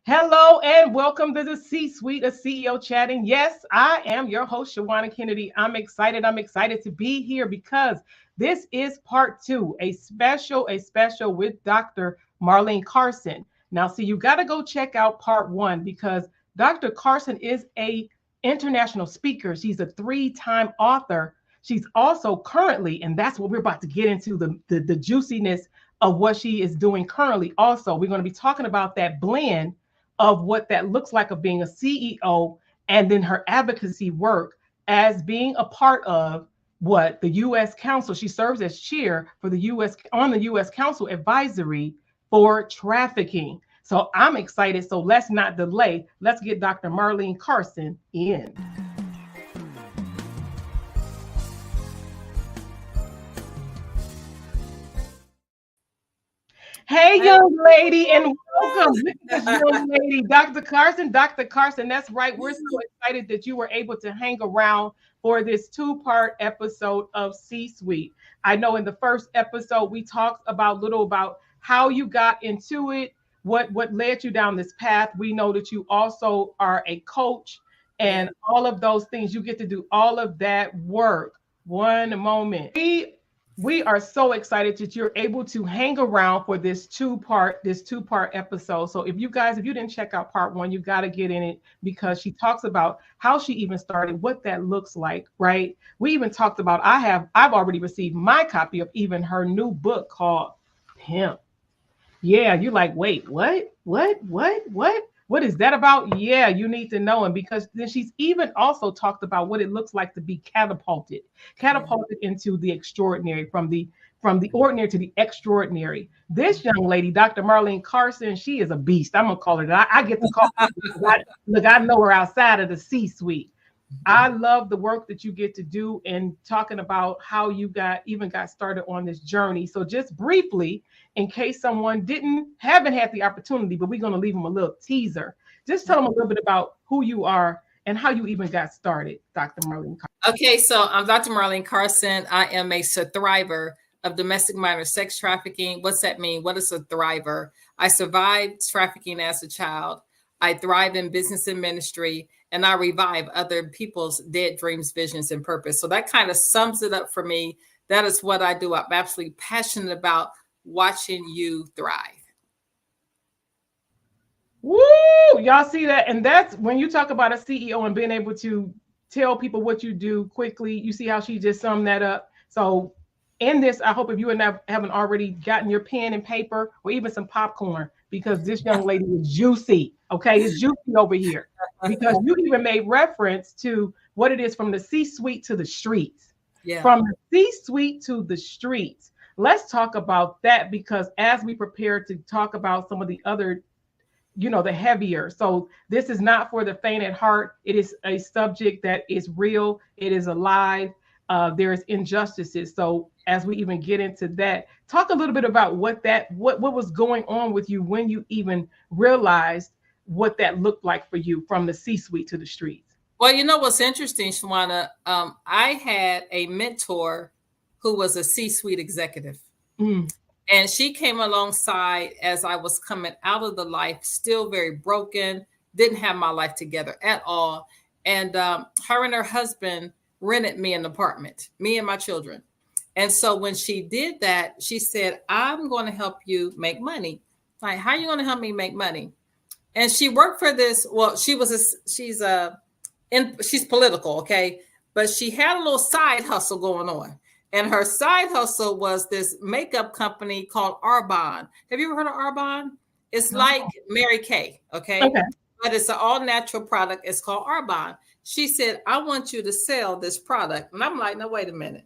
Hello and welcome to the C-Suite of CEO Chatting. Yes, I am your host, Shawanna Kennedy. I'm excited. To be here because this is part two, a special with Dr. Marlene Carson. Now, see, you got to go check out part one because Dr. Carson is a international speaker. She's a three-time author. She's also currently, and that's what we're about to get into, the juiciness of what she is doing currently. Also, we're going to be talking about that blend of what that looks like of being a CEO and then her advocacy work as being a part of what the U.S. Council. She serves as chair for the U.S. on the U.S. Council Advisory for Trafficking. So I'm excited. So let's not delay. Let's get Dr. Marlene Carson in. Hey, young lady, and welcome. This young lady, Dr. Carson. Dr. Carson, that's right. We're so excited that you were able to hang around for this two-part episode of C-Suite. I know in the first episode, we talked about how you got into it, what led you down this path. We know that you also are a coach and all of those things. You get to do all of that work. One moment. We are so excited that you're able to hang around for this two-part episode. So if you didn't check out part one, you got to get in it because she talks about how she even started, what that looks like, right? We even talked about, I've already received my copy of even her new book called Pimp. Yeah, you're like, wait, what? What is that about? Yeah, you need to know. And because then she's even also talked about what it looks like to be catapulted into the extraordinary, from the ordinary to the extraordinary. This young lady, Dr. Marlene Carson, she is a beast. I'm gonna call her. I get to call her. I know her outside of the C-suite. I love the work that you get to do and talking about how you got started on this journey. So just briefly, in case someone haven't had the opportunity, but we're going to leave them a little teaser. Just tell them a little bit about who you are and how you even got started, Dr. Marlene Carson. Okay, so I'm Dr. Marlene Carson. I am a thriver of domestic minor sex trafficking. What's that mean? What is a thriver? I survived trafficking as a child. I thrive in business and ministry, and I revive other people's dead dreams, visions, and purpose. So that kind of sums it up for me. That is what I do. I'm absolutely passionate about watching you thrive. Woo! Y'all see that? And that's when you talk about a CEO and being able to tell people what you do quickly. You see how she just summed that up. So in this, I hope if you haven't already gotten your pen and paper or even some popcorn, because this young lady is juicy. Okay, it's juicy over here. Because you even made reference to what it is from the C-suite to the streets. Yeah. From the C-suite to the streets. Let's talk about that, because as we prepare to talk about some of the other, the heavier. So this is not for the faint at heart. It is a subject that is real. It is alive. There is injustices. So as we even get into that, talk a little bit about what was going on with you when you even realized what that looked like for you from the C-suite to the streets. Well, you know what's interesting, Shawanna? I had a mentor who was a C-suite executive. And she came alongside as I was coming out of the life, still very broken, didn't have my life together at all. And her and her husband rented me an apartment, me and my children. And so when she did that, she said, I'm going to help you make money. Like, how are you going to help me make money? And she worked for this. Well, she's political. Okay. But she had a little side hustle going on. And her side hustle was this makeup company called Arbonne. Have you ever heard of Arbonne? It's like Mary Kay. Okay. But it's an all natural product. It's called Arbonne. She said, I want you to sell this product. And I'm like, no, wait a minute.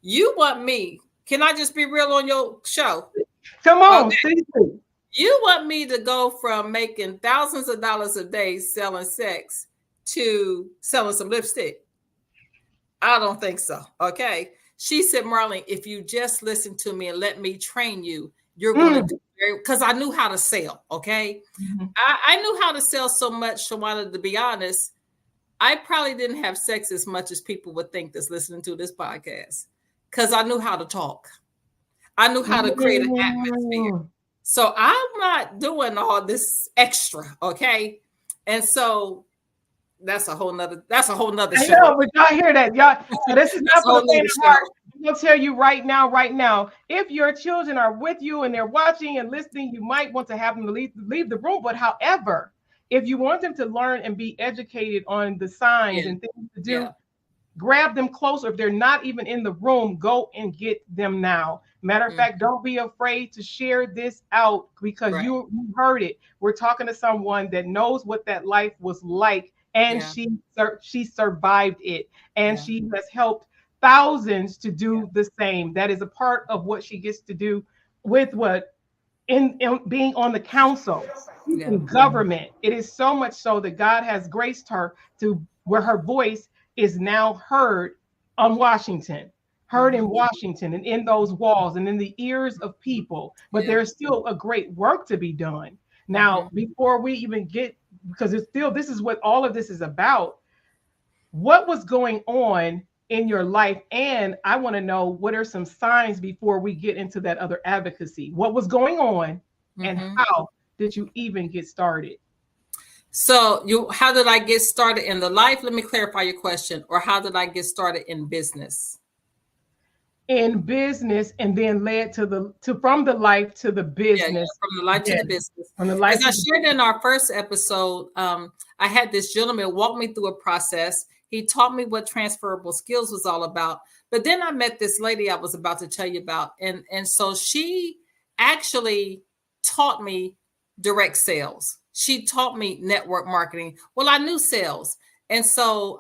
You want me? Can I just be real on your show? Come on. Okay. You want me to go from making thousands of dollars a day selling sex to selling some lipstick? I don't think so. Okay. She said, Marlene, if you just listen to me and let me train you, you're going to do very, because I knew how to sell. Okay. I knew how to sell so much, Shawanna, to be honest. I probably didn't have sex as much as people would think that's listening to this podcast, because I knew how to talk. I knew how to create an atmosphere. So I'm not doing all this extra, okay? And so that's a whole nother I show. know, but y'all hear that, y'all. So this is That's not a for whole the faint nother of show. heart. I'm gonna tell you right now, if your children are with you and they're watching and listening, you might want to have them leave the room. But however, if you want them to learn and be educated on the signs Yeah. and things to do, Yeah. grab them closer. If they're not even in the room, go and get them now. Matter of fact, don't be afraid to share this out because Right. you heard it. We're talking to someone that knows what that life was like, and Yeah. she survived it, and Yeah. she has helped thousands to do the same. That is a part of what she gets to do with what in being on the council Yeah. in government. It is so much so that God has graced her to where her voice is now heard on Washington, heard in Washington and in those walls and in the ears of people. But Yeah. there's still a great work to be done. Now, before we even get, because it's still, this is what all of this is about. What was going on in your life? And I want to know, what are some signs before we get into that other advocacy? What was going on and how did you even get started? So how did I get started in the life? Let me clarify your question. Or how did I get started in business? In business, and then led to from the life to the Yeah, business. from the life to the Yes. business. From the life As I to the shared in our first episode, I had this gentleman walk me through a process. He taught me what transferable skills was all about. But then I met this lady I was about to tell you about. And so she actually taught me direct sales. She taught me network marketing. Well, I knew sales. And so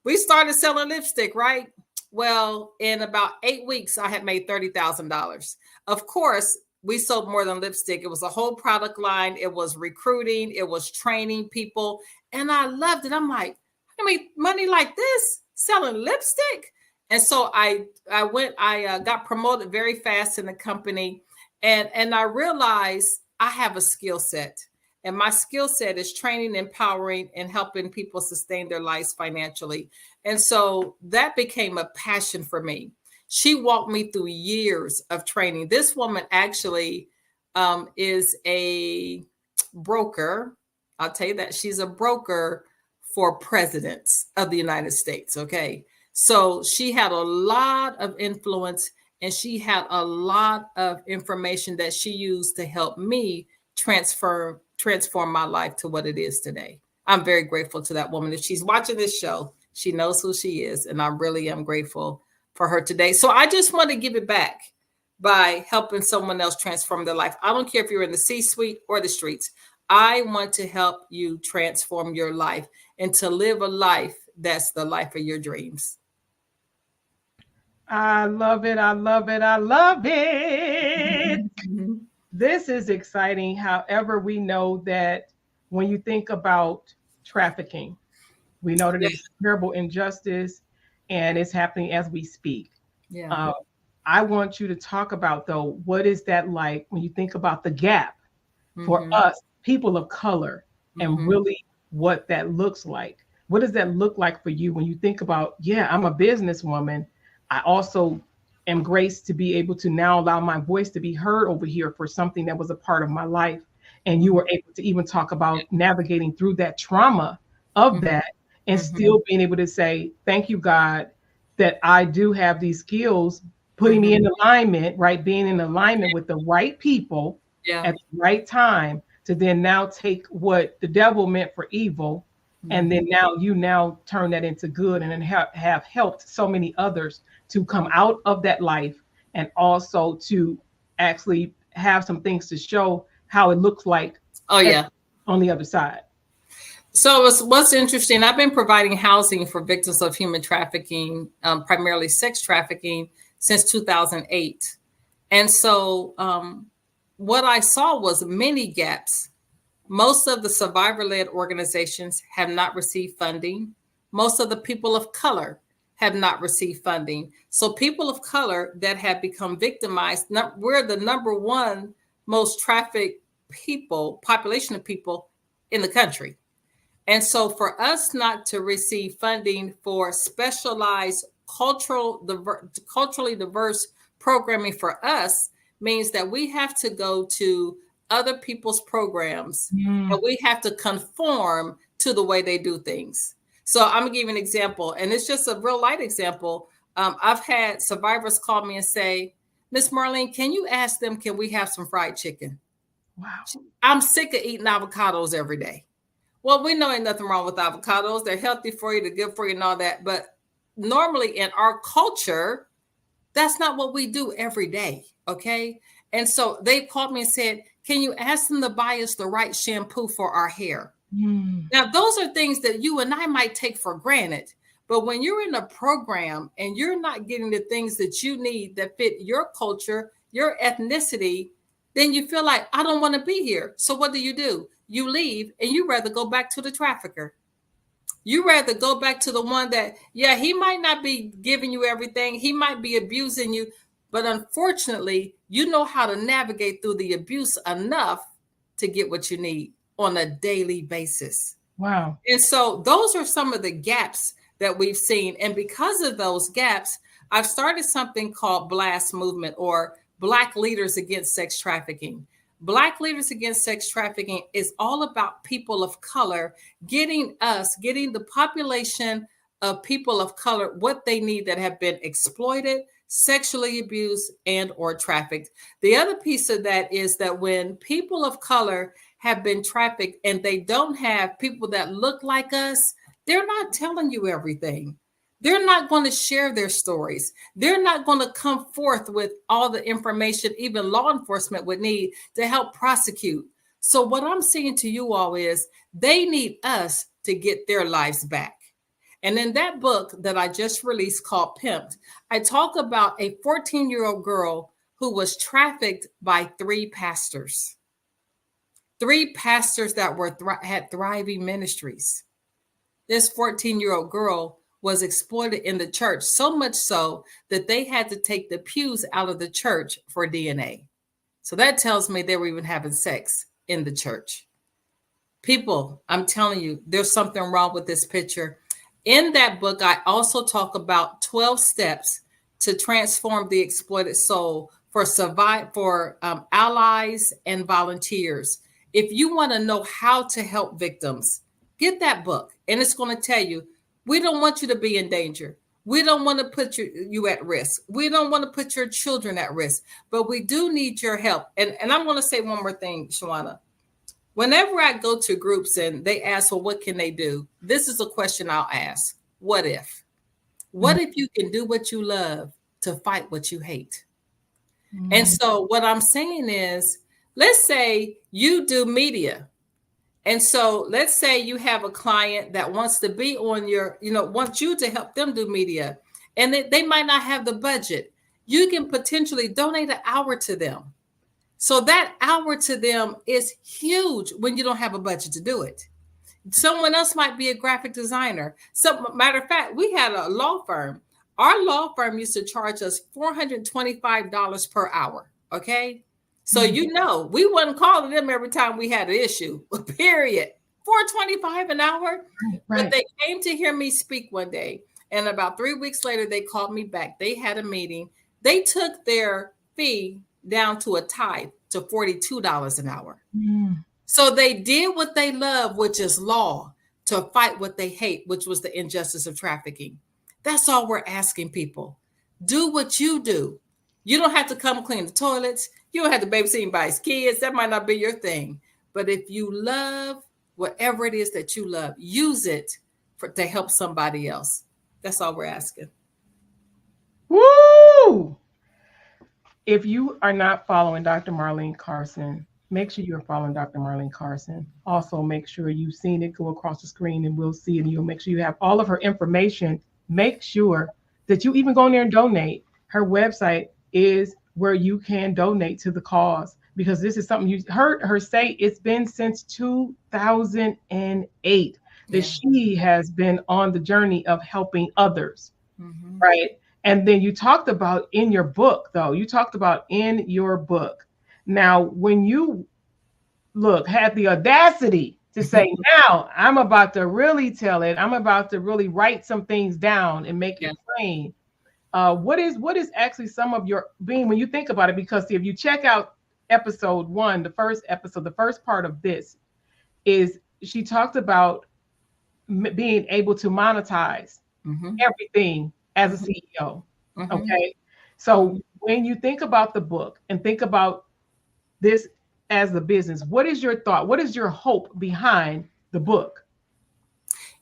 we started selling lipstick, right? Well, in about 8 weeks, I had made $30,000. Of course, we sold more than lipstick. It was a whole product line. It was recruiting. It was training people. And I loved it. I'm like, I mean, money like this selling lipstick. And so I got promoted very fast in the company. And I realized I have a skill set. And my skill set is training, empowering, and helping people sustain their lives financially. And so that became a passion for me. She walked me through years of training. This woman actually is a broker. I'll tell you that she's a broker for presidents of the United States. Okay. So she had a lot of influence and she had a lot of information that she used to help me transform my life to what it is today. I'm very grateful to that woman. If she's watching this show, she knows who she is. And I really am grateful for her today. So I just want to give it back by helping someone else transform their life. I don't care if you're in the C-suite or the streets. I want to help you transform your life and to live a life that's the life of your dreams. I love it. I love it. I love it. This is exciting. However, we know that when you think about trafficking, we know that it's terrible injustice and it's happening as we speak. Yeah. I want you to talk about, though, what is that like when you think about the gap for us, people of color, and really what that looks like? What does that look like for you when you think about, yeah, I'm a businesswoman. I also am graced to be able to now allow my voice to be heard over here for something that was a part of my life. And you were able to even talk about navigating through that trauma of that and still being able to say, thank you, God, that I do have these skills, putting me in alignment, right? Being in alignment with the right people at the right time to then now take what the devil meant for evil. And then now you turn that into good and then have helped so many others to come out of that life and also to actually have some things to show how it looks like on the other side. So what's interesting, I've been providing housing for victims of human trafficking, primarily sex trafficking, since 2008. And so what I saw was many gaps. Most of the survivor-led organizations have not received funding. Most of the people of color have not received funding. So people of color that have become victimized, we're the number one most trafficked population of people in the country. And so for us not to receive funding for specialized culturally diverse programming for us means that we have to go to other people's programs and we have to conform to the way they do things. So I'm gonna give you an example, and it's just a real light example. I've had survivors call me and say, Miss Marlene, can you ask them, can we have some fried chicken? Wow. I'm sick of eating avocados every day. Well, we know ain't nothing wrong with avocados. They're healthy for you, they're good for you and all that. But normally in our culture, that's not what we do every day. Okay. And so they called me and said, can you ask them to buy us the right shampoo for our hair? Now, those are things that you and I might take for granted. But when you're in a program and you're not getting the things that you need that fit your culture, your ethnicity, then you feel like, I don't want to be here. So what do? You leave and you rather go back to the trafficker. You rather go back to the one that, yeah, he might not be giving you everything. He might be abusing you. But unfortunately, you know how to navigate through the abuse enough to get what you need on a daily basis. Wow. And so those are some of the gaps that we've seen. And because of those gaps, I've started something called BLAST movement, or Black Leaders Against Sex Trafficking. Black Leaders Against Sex Trafficking is all about people of color, getting the population of people of color what they need that have been exploited, sexually abused, and or trafficked. The other piece of that is that when people of color have been trafficked and they don't have people that look like us, they're not telling you everything. They're not going to share their stories. They're not going to come forth with all the information even law enforcement would need to help prosecute. So what I'm saying to you all is they need us to get their lives back. And in that book that I just released called Pimped, I talk about a 14-year-old girl who was trafficked by three pastors that had thriving ministries. This 14-year-old girl was exploited in the church, so much so that they had to take the pews out of the church for DNA. So that tells me they were even having sex in the church. People, I'm telling you, there's something wrong with this picture. In that book, I also talk about 12 steps to transform the exploited soul for allies and volunteers. If you want to know how to help victims, get that book. And it's going to tell you, we don't want you to be in danger. We don't want to put you at risk. We don't want to put your children at risk, but we do need your help. And I'm going to say one more thing, Shawanna. Whenever I go to groups and they ask, well, what can they do? This is a question I'll ask. What if? What if you can do what you love to fight what you hate? And so what I'm saying is, let's say you do media. And so let's say you have a client that wants to be on your, wants you to help them do media, and they might not have the budget. You can potentially donate an hour to them. So that hour to them is huge when you don't have a budget to do it. Someone else might be a graphic designer. So, matter of fact, we had a law firm. Our law firm used to charge us $425 per hour. Okay. So, we wasn't calling them every time we had an issue, period. $425 an hour. Right. But they came to hear me speak one day. And about 3 weeks later, they called me back. They had a meeting. They took their fee down to a tithe to $42 an hour. So they did what they love, which is law, to fight what they hate, which was the injustice of trafficking. That's all we're asking people. Do what you do. You don't have to come clean the toilets. You don't have to babysit anybody's kids. That might not be your thing. But if you love whatever it is that you love, use it to help somebody else. That's all we're asking. Woo! If you are not following Dr. Marlene Carson, make sure you're following Dr. Marlene Carson. Also, make sure you've seen it go across the screen and we'll see it. And you'll make sure you have all of her information. Make sure that you even go in there and donate. Her website is where you can donate to the cause, because this is something you heard her say. It's been since 2008 that she has been on the journey of helping others, right? And then you talked about in your book, though, now, when you had the audacity to say, now I'm about to really tell it, I'm about to really write some things down and make it plain. what is actually some of your being when you think about it? Because if you check out episode 1, the first episode, the first part of this is she talked about being able to monetize everything as a CEO. Okay. So when you think about the book and think about this as a business, what is your thought? What is your hope behind the book?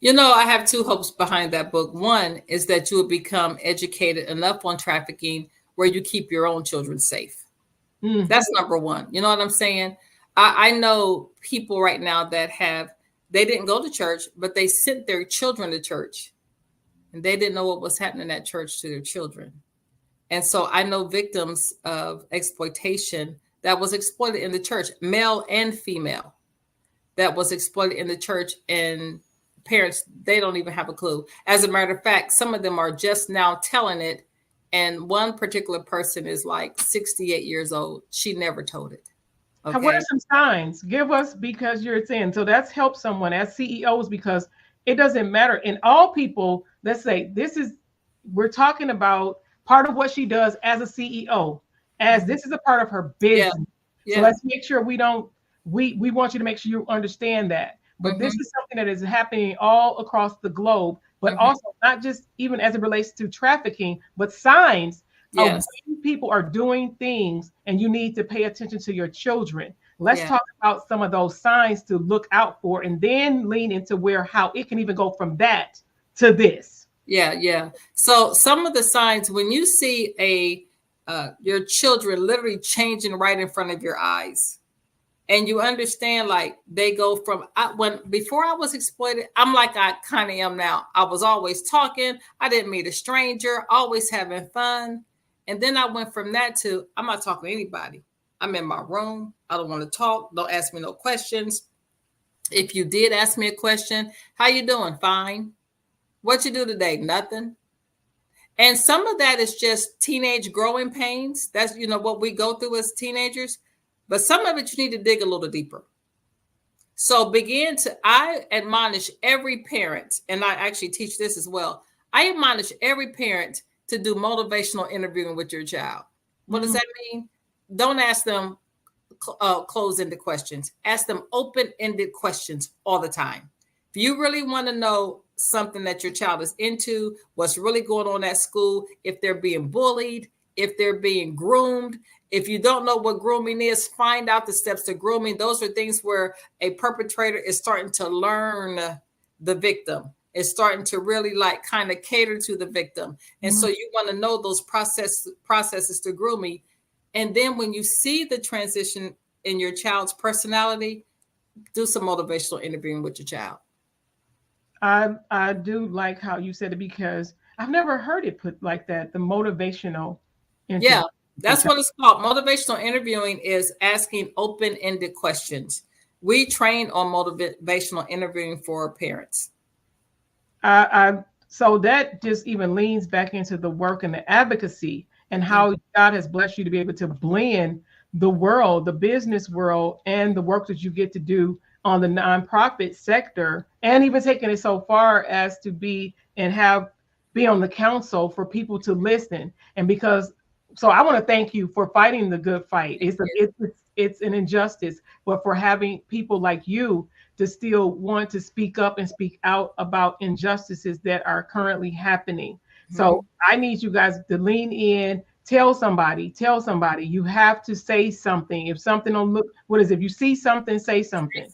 I have two hopes behind that book. One is that you will become educated enough on trafficking where you keep your own children safe. That's number one. You know what I'm saying? I know people right now that they didn't go to church, but they sent their children to church and they didn't know what was happening at church to their children. And so I know victims of exploitation that was exploited in the church, male and female, that was exploited in the church, and parents, they don't even have a clue. As a matter of fact, some of them are just now telling it. And one particular person is like 68 years old. She never told it. Okay. What are some signs? Give us, because you're saying, so that's helped someone as CEOs, because it doesn't matter. And all people, let's say we're talking about part of what she does as a CEO, as this is a part of her business. Yeah. So let's make sure we want you to make sure you understand that. But this is something that is happening all across the globe, but also not just even as it relates to trafficking, but signs of when people are doing things and you need to pay attention to your children. Let's talk about some of those signs to look out for, and then lean into how it can even go from that to this. Yeah. So some of the signs, when you see your children literally changing right in front of your eyes, and you understand, like, they go from before I was exploited, I'm like I kind of am now. I was always talking. I didn't meet a stranger, always having fun. And then I went from that to I'm not talking to anybody. I'm in my room. I don't want to talk. Don't ask me no questions. If you did ask me a question, how you doing? Fine. What you do today? Nothing. And some of that is just teenage growing pains. That's, what we go through as teenagers. But some of it you need to dig a little deeper. So I admonish every parent, and I actually teach this as well. I admonish every parent to do motivational interviewing with your child. What does that mean? Don't ask them closed-ended questions. Ask them open-ended questions all the time. If you really want to know something that your child is into, what's really going on at school, if they're being bullied, if they're being groomed, if you don't know what grooming is, find out the steps to grooming. Those are things where a perpetrator is starting to learn the victim. Is starting to really kind of cater to the victim. And so you want to know those processes to grooming. And then when you see the transition in your child's personality, do some motivational interviewing with your child. I do like how you said it, because I've never heard it put like that. The motivational. Yeah, that's what it's called. Motivational interviewing is asking open-ended questions. We train on motivational interviewing for parents. So that just even leans back into the work and the advocacy, and how God has blessed you to be able to blend the world, the business world, and the work that you get to do on the nonprofit sector, and even taking it so far as to be on the council for people to listen. And so I want to thank you for fighting the good fight. It's an injustice, but for having people like you to still want to speak up and speak out about injustices that are currently happening. So I need you guys to lean in, tell somebody, you have to say something. If something don't look, if you see something, say something.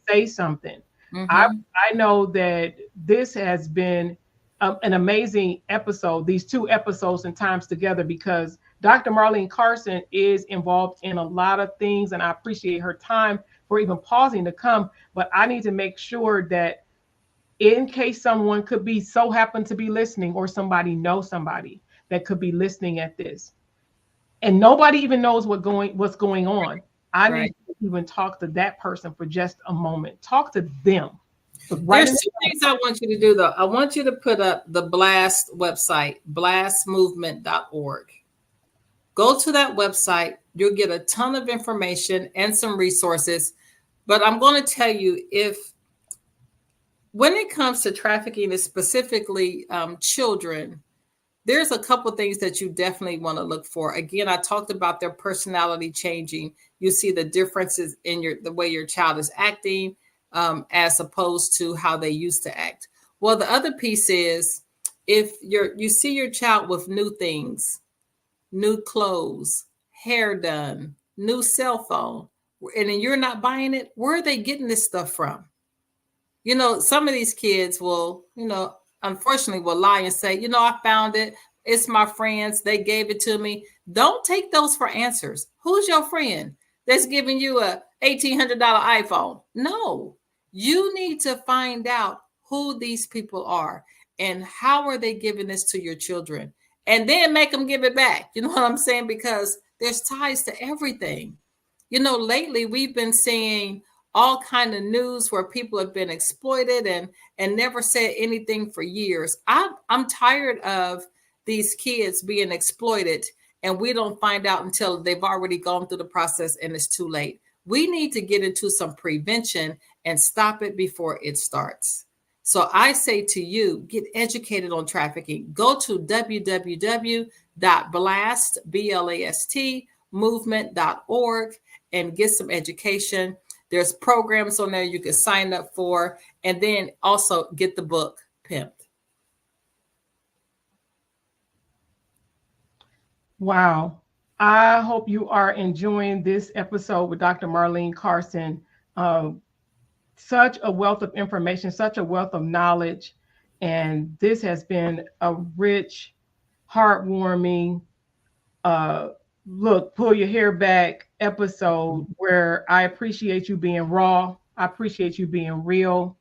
Say something. I know that this has been an amazing episode, these 2 episodes and times together, because Dr. Marlene Carson is involved in a lot of things, and I appreciate her time for even pausing to come. But I need to make sure that in case someone could happen to be listening, or somebody knows somebody that could be listening at this, and nobody even knows what's going on, I need to even talk to that person for just a moment. Talk to them. There's 2 things I want you to do, though. I want you to put up the BLAST website, blastmovement.org. Go to that website. You'll get a ton of information and some resources. But I'm going to tell you, when it comes to trafficking, specifically children, there's a couple things that you definitely want to look for. Again, I talked about their personality changing. You see the differences in the way your child is acting, as opposed to how they used to act. Well, the other piece is if you see your child with new things, new clothes, hair done, new cell phone, and then you're not buying it, where are they getting this stuff from? Some of these kids will, unfortunately will lie and say, I found it. It's my friends. They gave it to me. Don't take those for answers. Who's your friend that's giving you a $1,800 iPhone? No, you need to find out who these people are and how are they giving this to your children, and then make them give it back. You know what I'm saying? Because there's ties to everything. Lately we've been seeing all kind of news where people have been exploited and never said anything for years. I'm tired of these kids being exploited and we don't find out until they've already gone through the process and it's too late. We need to get into some prevention and stop it before it starts. So I say to you, get educated on trafficking. Go to www.blast movement.org and get some education. There's programs on there you can sign up for, and then also get the book Pimped. Wow. I hope you are enjoying this episode with Dr. Marlene Carson. Such a wealth of information, such a wealth of knowledge. And this has been a rich, heartwarming, look, pull your hair back episode where I appreciate you being raw. I appreciate you being real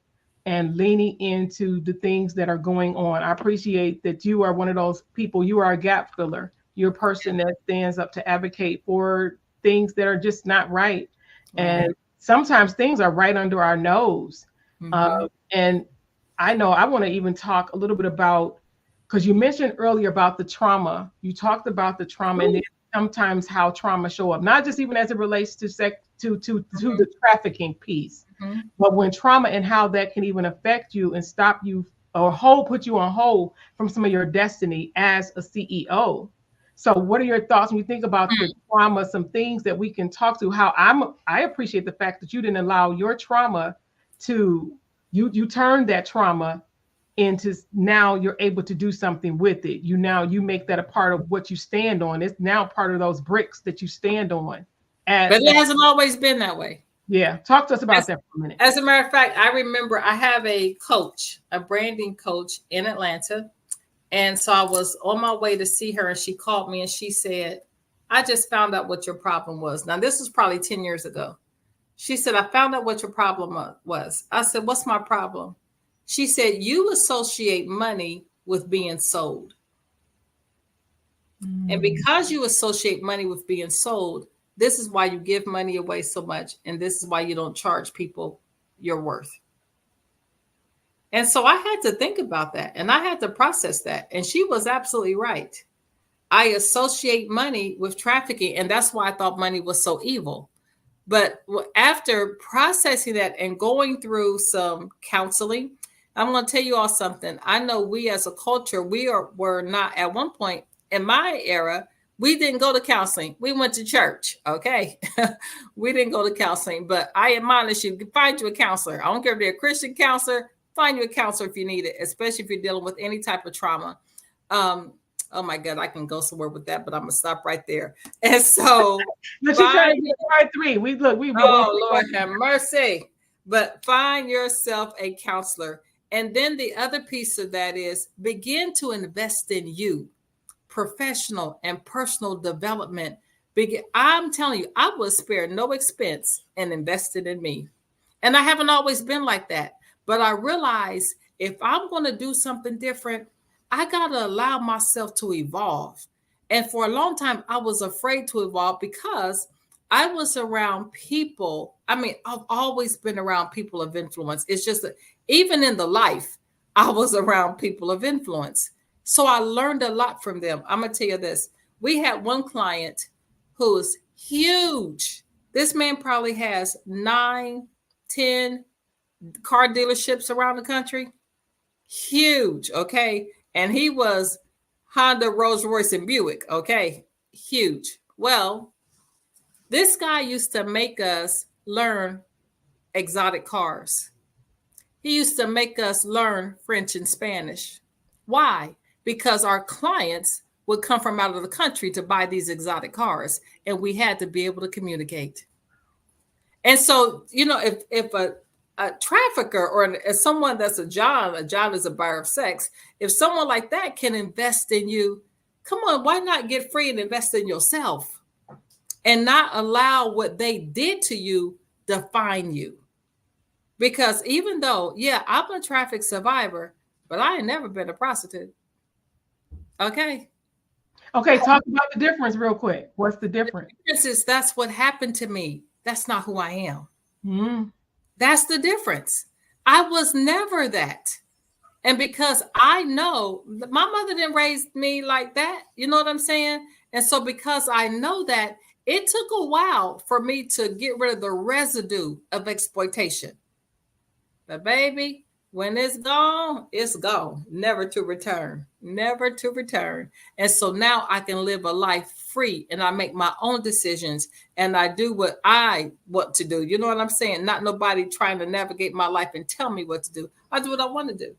and leaning into the things that are going on. I appreciate that you are one of those people. You are a gap filler. You're a person that stands up to advocate for things that are just not right. And sometimes things are right under our nose. And I know I want to even talk a little bit about, because you mentioned earlier about the trauma. You talked about the trauma and then sometimes how trauma show up, not just even as it relates to the trafficking piece, but when trauma and how that can even affect you and stop you or put you on hold from some of your destiny as a CEO. So what are your thoughts when you think about the trauma, some things that we can talk to, how I appreciate the fact that you didn't allow your trauma to, you turned that trauma into, now you're able to do something with it. You make that a part of what you stand on. It's now part of those bricks that you stand on. But it hasn't always been that way. Yeah. Talk to us about that for a minute. As a matter of fact, I remember I have a coach, a branding coach in Atlanta. And so I was on my way to see her and she called me and she said, I just found out what your problem was. Now, this was probably 10 years ago. She said, I found out what your problem was. I said, what's my problem? She said, you associate money with being sold. And because you associate money with being sold, this is why you give money away so much. And this is why you don't charge people your worth. And so I had to think about that and I had to process that. And she was absolutely right. I associate money with trafficking. And that's why I thought money was so evil. But after processing that and going through some counseling, I'm going to tell you all something. I know we as a culture, were not at one point in my era, we didn't go to counseling. We went to church. Okay. We didn't go to counseling, but I admonish you, find you a counselor. I don't care if they're a Christian counselor, find you a counselor if you need it, especially if you're dealing with any type of trauma. Oh my God, I can go somewhere with that, but I'm gonna stop right there. And so, part 3. Oh Lord have mercy. But find yourself a counselor, and then the other piece of that is begin to invest in you, professional and personal development. I'm telling you, I was spared no expense and invested in me, and I haven't always been like that. But I realize if I'm going to do something different, I got to allow myself to evolve. And for a long time, I was afraid to evolve because I was around people. I mean, I've always been around people of influence. It's just that even in the life, I was around people of influence. So I learned a lot from them. I'm going to tell you this. We had one client who is huge. This man probably has 9, 10 car dealerships around the country. Huge. Okay. And he was Honda, Rolls Royce, and Buick. Okay, huge. Well, this guy used to make us learn exotic cars. He used to make us learn French and Spanish. Why? Because our clients would come from out of the country to buy these exotic cars, and we had to be able to communicate. And so, if a trafficker or someone that's a John is a buyer of sex, if someone like that can invest in you, come on, why not get free and invest in yourself and not allow what they did to you define you? Because even though, yeah, I'm a traffic survivor, but I ain't never been a prostitute. Okay. Okay, talk about the difference real quick. What's the difference? The difference is that's what happened to me. That's not who I am. Mm. That's the difference. I was never that. And because I know my mother didn't raise me like that, you know what I'm saying? And so because I know that, it took a while for me to get rid of the residue of exploitation. But baby, when it's gone, never to return, never to return. And so now I can live a life free, and I make my own decisions, and I do what I want to do. You know what I'm saying? Not nobody trying to navigate my life and tell me what to do. I do what I want to do.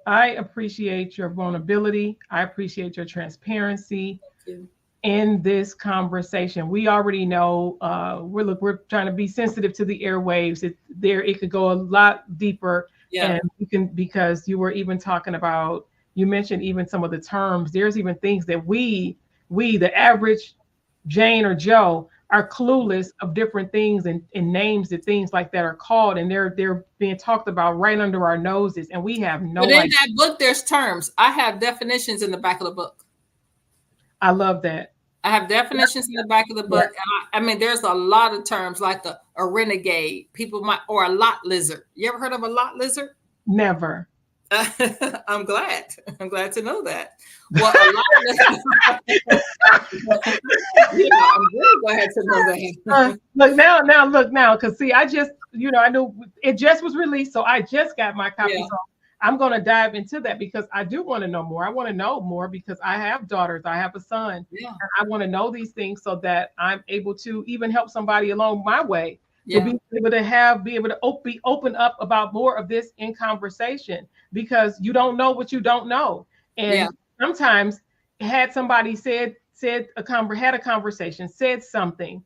I appreciate your vulnerability. I appreciate your transparency in this conversation. We already know we're trying to be sensitive to the airwaves. It could go a lot deeper. Yeah. And you can, because you were even talking about, you mentioned even some of the terms. There's even things that we the average Jane or Joe, are clueless of different things and names that things like that are called, and they're being talked about right under our noses, and we have no idea. But in that book, there's terms. I have definitions in the back of the book. I love that. I have definitions in the back of the book. Yeah. I mean, there's a lot of terms like a renegade, or a lot lizard. You ever heard of a lot lizard? Never. I'm glad to know that. Well, a lot I'm really glad to know that. Look now, because see, I just, I knew it just was released, so I just got my copy. Yeah. So I'm going to dive into that because I do want to know more. I want to know more because I have daughters, I have a son. Yeah. And I want to know these things so that I'm able to even help somebody along my way. Yeah. To be able to be open up about more of this in conversation, because you don't know what you don't know. And sometimes had somebody had a conversation, said something,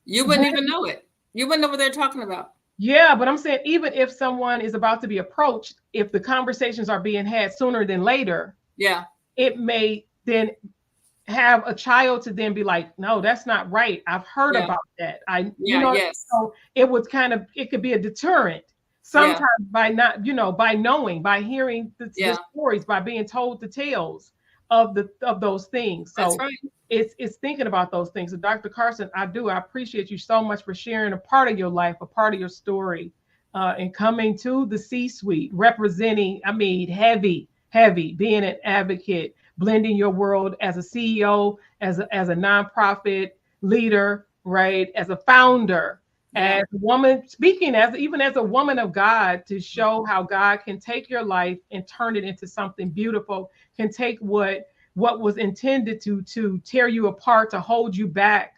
you wouldn't even know it. You wouldn't know what they're talking about. Yeah, but I'm saying, even if someone is about to be approached, if the conversations are being had sooner than later, it may then have a child to then be like, no, that's not right. I've heard about that. So it could be a deterrent sometimes by not, by knowing, by hearing the stories, by being told the tales of those things. So that's right. It's thinking about those things. So Dr. Carson, I appreciate you so much for sharing a part of your life, a part of your story, and coming to the C-suite, representing, heavy, being an advocate, blending your world as a CEO, as a nonprofit leader, right? As a founder, as a woman, speaking even as a woman of God, to show how God can take your life and turn it into something beautiful, can take what was intended to tear you apart, to hold you back,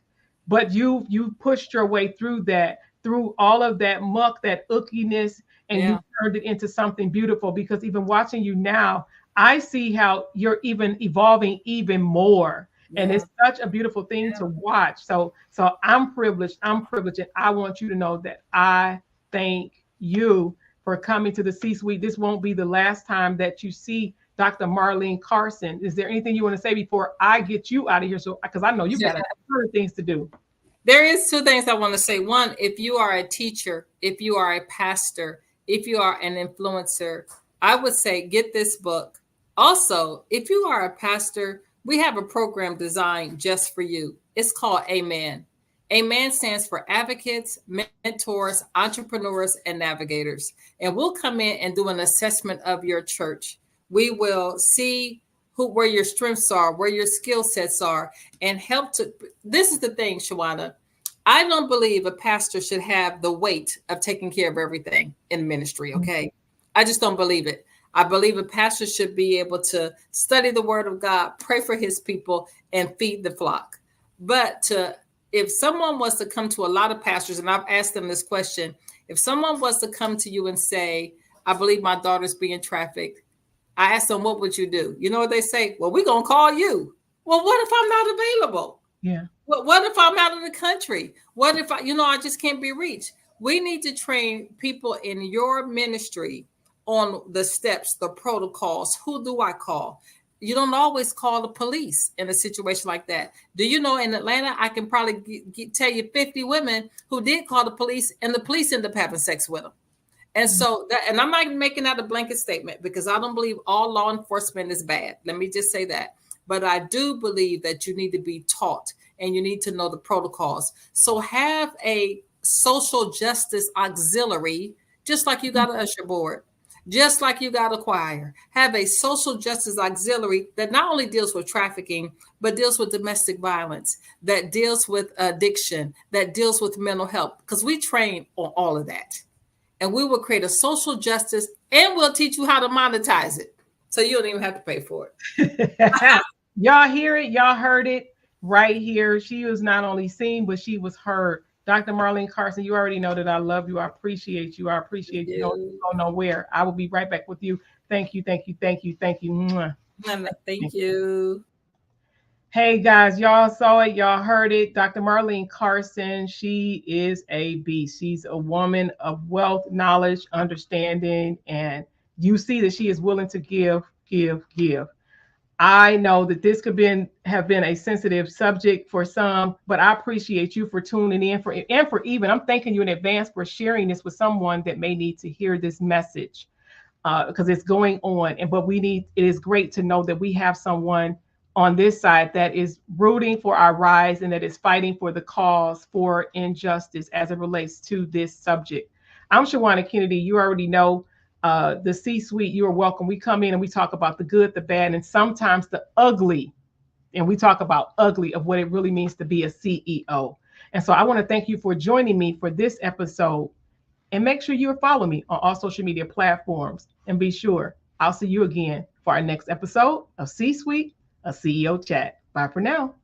but you pushed your way through all of that muck, that ickiness, and you turned it into something beautiful. Because even watching you now, I see how you're even evolving even more. And it's such a beautiful thing to watch. So I'm privileged, and I want you to know that I thank you for coming to the C-suite. This won't be the last time that you see Dr. Marlene Carson. Is there anything you want to say before I get you out of here? So, because I know you've got a ton of things to do. There is two things I want to say. One, if you are a teacher, if you are a pastor, if you are an influencer, I would say get this book. Also, if you are a pastor, we have a program designed just for you. It's called Amen. Amen stands for advocates, mentors, entrepreneurs, and navigators. And we'll come in and do an assessment of your church. We will see where your strengths are, where your skill sets are, and help to. This is the thing, Shawanna. I don't believe a pastor should have the weight of taking care of everything in ministry. Okay. I just don't believe it. I believe a pastor should be able to study the word of God, pray for his people, and feed the flock. But if someone was to come to a lot of pastors, and I've asked them this question, if someone was to come to you and say, I believe my daughter's being trafficked, I asked them, what would you do? You know what they say? Well, we're going to call you. Well, what if I'm not available? Yeah. What if I'm out of the country? What if I just can't be reached? We need to train people in your ministry on the steps, the protocols. Who do I call? You don't always call the police in a situation like that. Do you know in Atlanta, I can probably tell you 50 women who did call the police, and the police ended up having sex with them. And so and I'm not making that a blanket statement, because I don't believe all law enforcement is bad. Let me just say that. But I do believe that you need to be taught and you need to know the protocols. So have a social justice auxiliary, just like you got an usher board, just like you got a choir. Have a social justice auxiliary that not only deals with trafficking, but deals with domestic violence, that deals with addiction, that deals with mental health, because we train on all of that. And we will create a social justice, and we'll teach you how to monetize it, so you don't even have to pay for it. Y'all hear it. Y'all heard it right here. She was not only seen, but she was heard. Dr. Marlene Carson, you already know that I love you. I appreciate you. I appreciate you. Don't go nowhere. I will be right back with you. Thank you. Thank you. Thank you. Thank you. Mwah. Thank you. Hey guys, y'all saw it, y'all heard it. Dr. Marlene Carson, she is a beast. She's a woman of wealth, knowledge, understanding, and you see that she is willing to give. I know that this could have been a sensitive subject for some, but I appreciate you for tuning in for even I'm thanking you in advance for sharing this with someone that may need to hear this message, because it's going on. But it is great to know that we have someone on this side that is rooting for our rise and that is fighting for the cause for injustice as it relates to this subject. I'm Shawanna Kennedy. You already know the C-suite. You are welcome. We come in and we talk about the good, the bad, and sometimes the ugly. And we talk about ugly of what it really means to be a CEO. And so I want to thank you for joining me for this episode. And make sure you follow me on all social media platforms. And be sure, I'll see you again for our next episode of C-Suite, a CEO Chat. Bye for now.